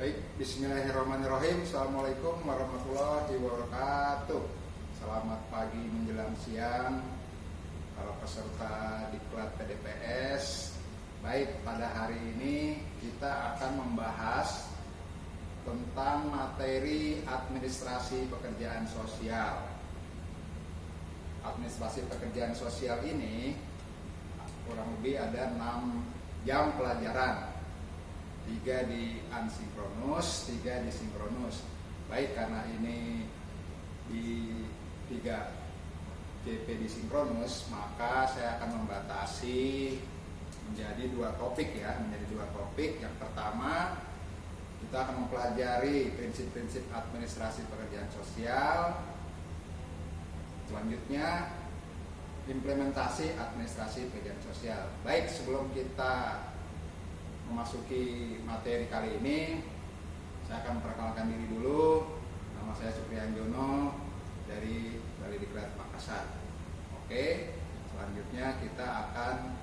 Baik, bismillahirrahmanirrahim. Assalamualaikum warahmatullahi wabarakatuh. Selamat pagi menjelang siang para peserta diklat PDPS. Baik, pada hari ini kita akan membahas tentang materi administrasi pekerjaan sosial. Administrasi pekerjaan sosial ini kurang lebih ada 6 jam pelajaran. 3 di asinkronus, 3 di sinkronus. Baik, karena ini di 3 JP di sinkronus, maka saya akan membatasi menjadi 2 topik ya, menjadi 2 topik. Yang pertama, kita akan mempelajari prinsip-prinsip administrasi pekerjaan sosial. Selanjutnya, implementasi administrasi pekerjaan sosial. Baik, sebelum kita memasuki materi kali ini, saya akan memperkenalkan diri dulu. Nama saya Supriyan Jono dari Balai Diklat Makassar. Oke, selanjutnya kita akan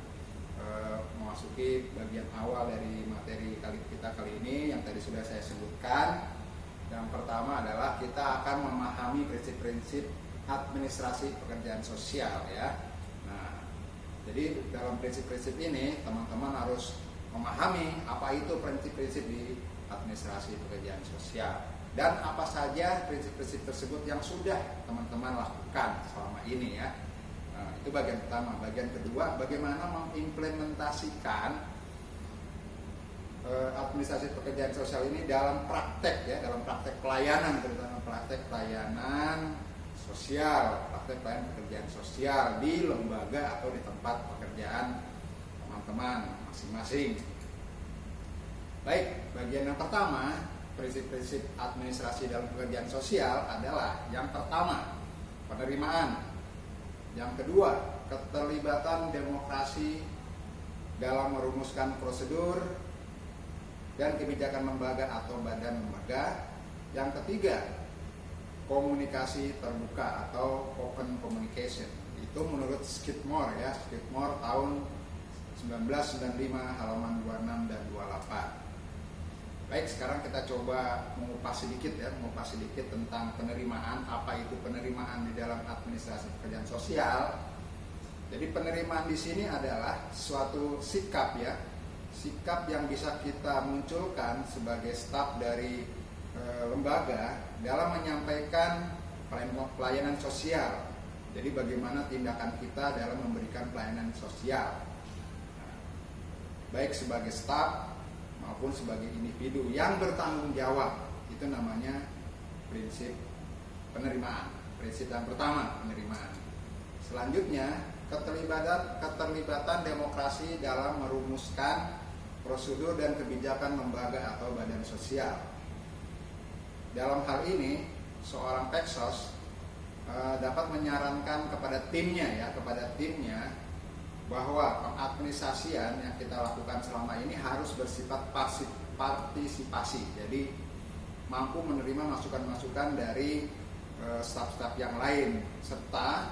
memasuki bagian awal dari materi kita kali ini yang tadi sudah saya sebutkan. Yang pertama adalah kita akan memahami prinsip-prinsip administrasi pekerjaan sosial ya. Nah, jadi dalam prinsip-prinsip ini teman-teman harus memahami apa itu prinsip-prinsip di administrasi pekerjaan sosial dan apa saja prinsip-prinsip tersebut yang sudah teman-teman lakukan selama ini ya. Nah, itu bagian pertama. Bagian kedua, bagaimana mengimplementasikan administrasi pekerjaan sosial ini dalam praktek ya, dalam praktek pelayanan, terutama praktek pelayanan sosial, praktek pelayanan pekerjaan sosial di lembaga atau di tempat pekerjaan teman-teman masing-masing. Baik, bagian yang pertama, prinsip-prinsip administrasi dalam pekerjaan sosial adalah yang pertama, penerimaan. Yang kedua, keterlibatan demokrasi dalam merumuskan prosedur dan kebijakan lembaga atau badan lembaga. Yang ketiga, komunikasi terbuka atau open communication. Itu menurut Skidmore ya, Skidmore tahun 1995 halaman 26 dan 28. Baik, sekarang kita coba mengupas sedikit tentang penerimaan. Apa itu penerimaan di dalam administrasi pekerjaan sosial? Jadi penerimaan di sini adalah suatu sikap ya, sikap yang bisa kita munculkan sebagai staf dari lembaga dalam menyampaikan pelayanan sosial. Jadi bagaimana tindakan kita dalam memberikan pelayanan sosial, baik sebagai staf maupun sebagai individu yang bertanggung jawab. Itu namanya prinsip penerimaan. Prinsip yang pertama, penerimaan. Selanjutnya, keterlibatan demokrasi dalam merumuskan prosedur dan kebijakan lembaga atau badan sosial. Dalam hal ini, seorang Peksos dapat menyarankan kepada timnya bahwa pengadministrasian yang kita lakukan selama ini harus bersifat partisipasi. Jadi mampu menerima masukan-masukan dari staf-staf yang lain, serta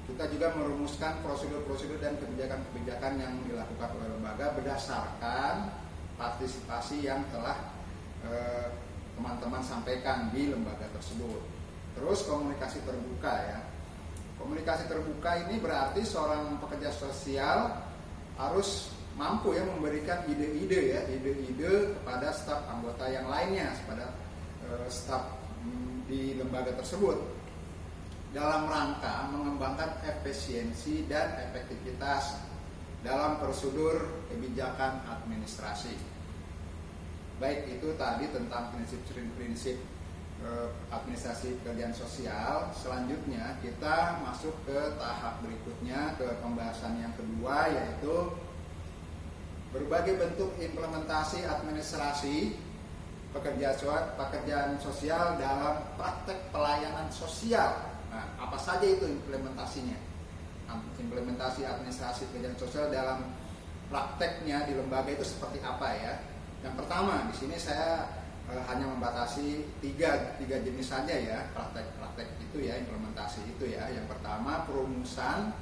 kita juga merumuskan prosedur-prosedur dan kebijakan-kebijakan yang dilakukan oleh lembaga berdasarkan partisipasi yang telah teman-teman sampaikan di lembaga tersebut. Terus komunikasi terbuka ya. Komunikasi terbuka ini berarti seorang pekerja sosial harus mampu ya memberikan ide-ide kepada staf anggota yang lainnya, kepada staf di lembaga tersebut dalam rangka mengembangkan efisiensi dan efektivitas dalam prosedur kebijakan administrasi. Baik, itu tadi tentang prinsip-prinsip administrasi pekerjaan sosial. Selanjutnya kita masuk ke tahap berikutnya, ke pembahasan yang kedua, yaitu berbagai bentuk implementasi administrasi pekerjaan sosial dalam praktek pelayanan sosial. Nah, apa saja itu implementasinya? Implementasi administrasi pekerjaan sosial dalam prakteknya di lembaga itu seperti apa ya? Yang pertama, di sini saya hanya membatasi tiga jenis saja ya, praktek itu ya, implementasi itu ya. Yang pertama, perumusan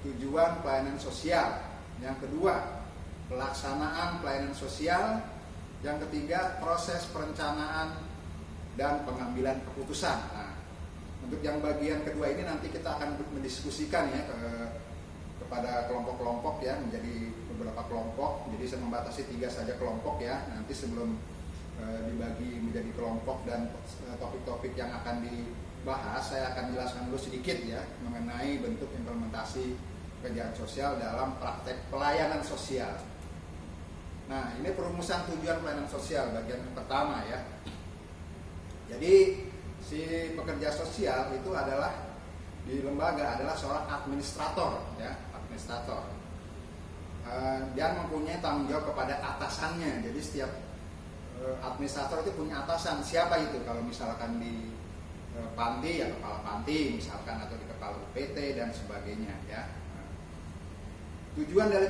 tujuan pelayanan sosial. Yang kedua, pelaksanaan pelayanan sosial. Yang ketiga, proses perencanaan dan pengambilan keputusan. Nah, untuk yang bagian kedua ini nanti kita akan mendiskusikan ya kepada kelompok-kelompok ya, menjadi beberapa kelompok. Jadi saya membatasi 3 saja kelompok ya. Nanti sebelum dibagi menjadi kelompok dan topik-topik yang akan dibahas, saya akan jelaskan dulu sedikit ya mengenai bentuk implementasi pekerjaan sosial dalam praktek pelayanan sosial. Nah, ini perumusan tujuan pelayanan sosial bagian yang pertama ya. Jadi si pekerja sosial itu adalah di lembaga adalah seorang administrator ya, administrator. Dia mempunyai tanggung jawab kepada atasannya. Jadi setiap administrator itu punya atasan. Siapa itu? Kalau misalkan di panti ya kepala panti misalkan, atau di kepala UPT dan sebagainya ya. Tujuan dari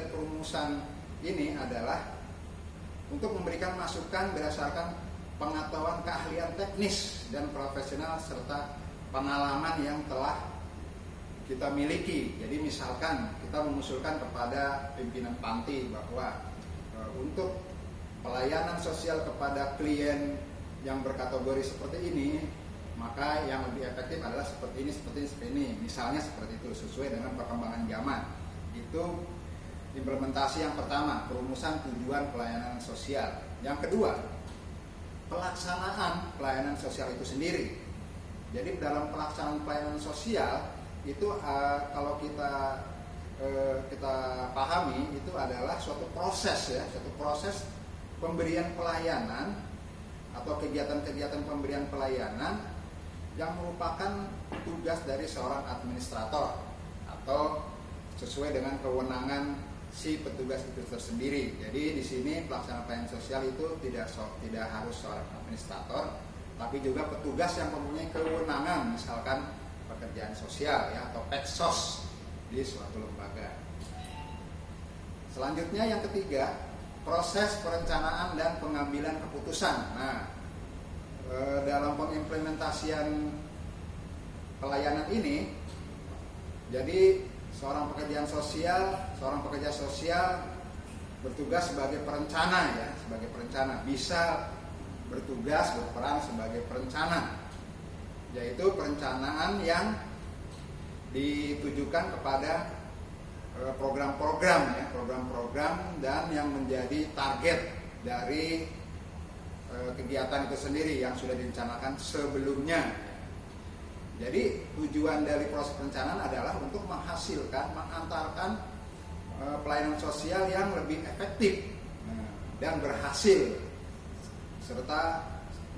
perumusan ini adalah untuk memberikan masukan berdasarkan pengetahuan keahlian teknis dan profesional serta pengalaman yang telah kita miliki. Jadi misalkan kita mengusulkan kepada pimpinan panti bahwa untuk pelayanan sosial kepada klien yang berkategori seperti ini, maka yang lebih efektif adalah seperti ini, misalnya seperti itu, sesuai dengan perkembangan zaman. Itu implementasi yang pertama, perumusan tujuan pelayanan sosial. Yang kedua, pelaksanaan pelayanan sosial itu sendiri. Jadi dalam pelaksanaan pelayanan sosial itu kalau kita pahami itu adalah suatu proses ya, suatu proses pemberian pelayanan atau kegiatan-kegiatan pemberian pelayanan yang merupakan tugas dari seorang administrator atau sesuai dengan kewenangan si petugas itu tersendiri. Jadi di sini pelaksanaan pelayanan sosial itu tidak harus seorang administrator, tapi juga petugas yang mempunyai kewenangan, misalkan pekerjaan sosial ya, atau peksos di suatu lembaga. Selanjutnya yang ketiga, proses perencanaan dan pengambilan keputusan. Nah, dalam pengimplementasian pelayanan ini, jadi seorang pekerja sosial bertugas sebagai perencana ya, sebagai perencana, bisa berperan sebagai perencana, yaitu perencanaan yang ditujukan kepada program-program ya, program-program dan yang menjadi target dari kegiatan itu sendiri yang sudah direncanakan sebelumnya. Jadi tujuan dari proses perencanaan adalah untuk mengantarkan pelayanan sosial yang lebih efektif dan berhasil, serta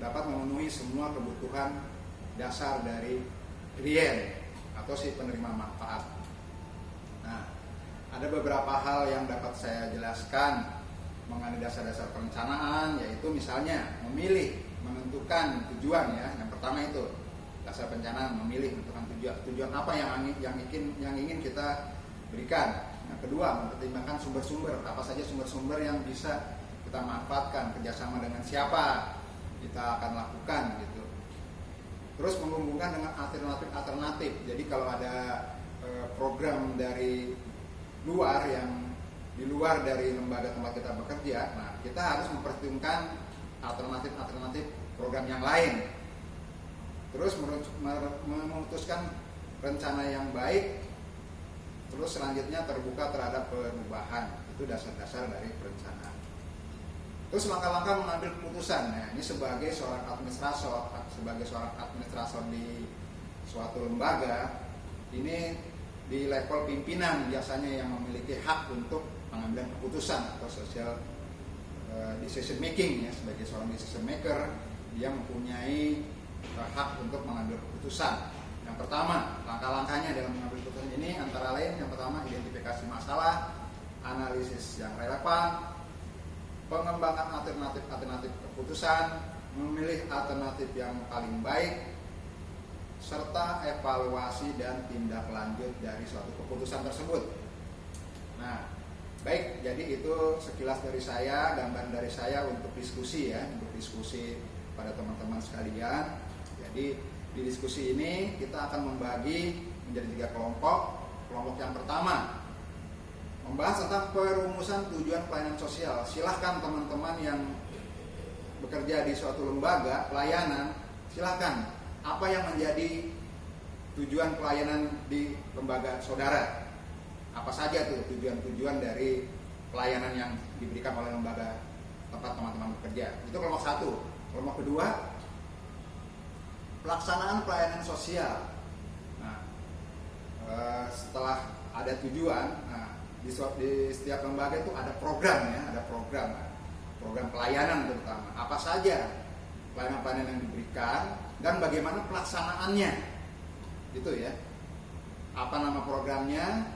dapat memenuhi semua kebutuhan dasar dari klien atau si penerima manfaat. Nah, ada beberapa hal yang dapat saya jelaskan mengenai dasar-dasar perencanaan, yaitu misalnya menentukan tujuan ya. Yang pertama itu dasar perencanaan, menentukan tujuan apa yang ingin kita berikan. Yang kedua, mempertimbangkan sumber-sumber, apa saja sumber-sumber yang bisa kita manfaatkan, kerjasama dengan siapa kita akan lakukan gitu. Terus menghubungkan dengan alternatif. Jadi kalau ada program dari luar yang di luar dari lembaga tempat kita bekerja, nah kita harus mempertimbangkan alternatif program yang lain. Terus memutuskan rencana yang baik. Terus selanjutnya terbuka terhadap perubahan. Itu dasar-dasar dari perencanaan. Terus langkah-langkah mengambil keputusan. Nah, ini sebagai seorang administrator di suatu lembaga, ini di level pimpinan biasanya yang memiliki hak untuk pengambilan keputusan atau social decision making ya. Sebagai seorang decision maker, dia mempunyai hak untuk mengambil keputusan. Yang pertama, langkah-langkahnya dalam mengambil keputusan ini antara lain, yang pertama identifikasi masalah, analisis yang relevan, pengembangan alternatif keputusan, memilih alternatif yang paling baik, serta evaluasi dan tindak lanjut dari suatu keputusan tersebut. Nah, baik, jadi itu sekilas dari saya, gambaran dari saya untuk diskusi ya, untuk diskusi pada teman-teman sekalian. Jadi di diskusi ini kita akan membagi menjadi 3 kelompok. Kelompok yang pertama membahas tentang perumusan tujuan pelayanan sosial. Silahkan teman-teman yang bekerja di suatu lembaga pelayanan, silahkan apa yang menjadi tujuan pelayanan di lembaga saudara. Apa saja tuh tujuan-tujuan dari pelayanan yang diberikan oleh lembaga tempat teman-teman bekerja. Itu kelompok satu. Kelompok kedua, pelaksanaan pelayanan sosial. Nah, setelah ada tujuan, nah, di setiap lembaga itu ada program ya, ada program pelayanan terutama. Apa saja pelayanan-pelayanan yang diberikan dan bagaimana pelaksanaannya, gitu ya. Apa nama programnya?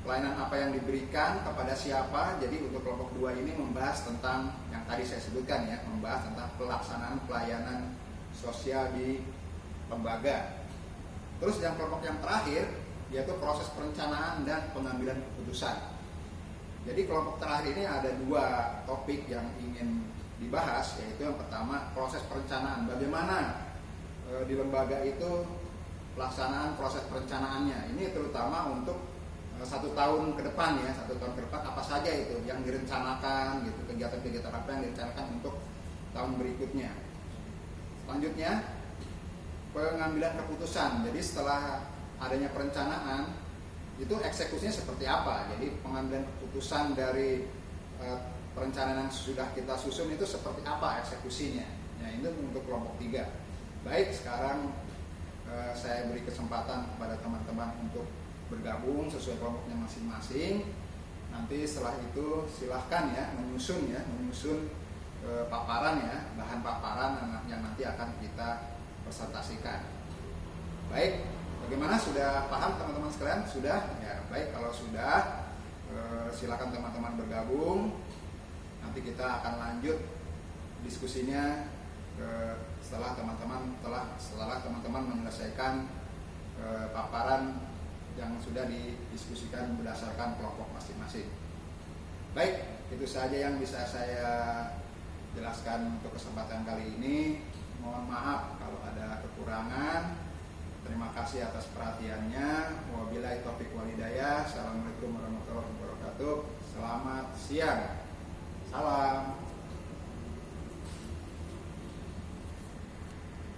Pelayanan apa yang diberikan kepada siapa. Jadi untuk kelompok 2 ini membahas tentang yang tadi saya sebutkan ya, membahas tentang pelaksanaan pelayanan sosial di lembaga. Terus yang kelompok yang terakhir yaitu proses perencanaan dan pengambilan keputusan. Jadi kelompok terakhir ini ada 2 topik yang ingin dibahas, yaitu yang pertama proses perencanaan. Bagaimana di lembaga itu pelaksanaan proses perencanaannya. Ini terutama untuk 1 tahun ke depan ya, 1 tahun ke depan apa saja itu yang direncanakan gitu, kegiatan-kegiatan apa yang direncanakan untuk tahun berikutnya. Selanjutnya pengambilan keputusan. Jadi setelah adanya perencanaan itu eksekusinya seperti apa. Jadi pengambilan keputusan dari perencanaan yang sudah kita susun itu seperti apa eksekusinya. Nah, ini untuk kelompok 3. Baik, sekarang saya beri kesempatan kepada teman-teman untuk bergabung sesuai kelompoknya masing-masing. Nanti setelah itu silahkan ya menyusun paparan ya, bahan paparan yang nanti akan kita presentasikan. Baik, bagaimana, sudah paham teman-teman sekalian? Sudah? Ya, baik, kalau sudah silakan teman-teman bergabung. Nanti kita akan lanjut diskusinya setelah teman-teman menyelesaikan paparan yang sudah didiskusikan berdasarkan kelompok masing-masing. Baik, itu saja yang bisa saya jelaskan untuk kesempatan kali ini. Mohon maaf kalau ada kekurangan. Terima kasih atas perhatiannya. Wabillahi taufiq wal hidayah. Assalamualaikum warahmatullahi wabarakatuh. Selamat siang. Salam.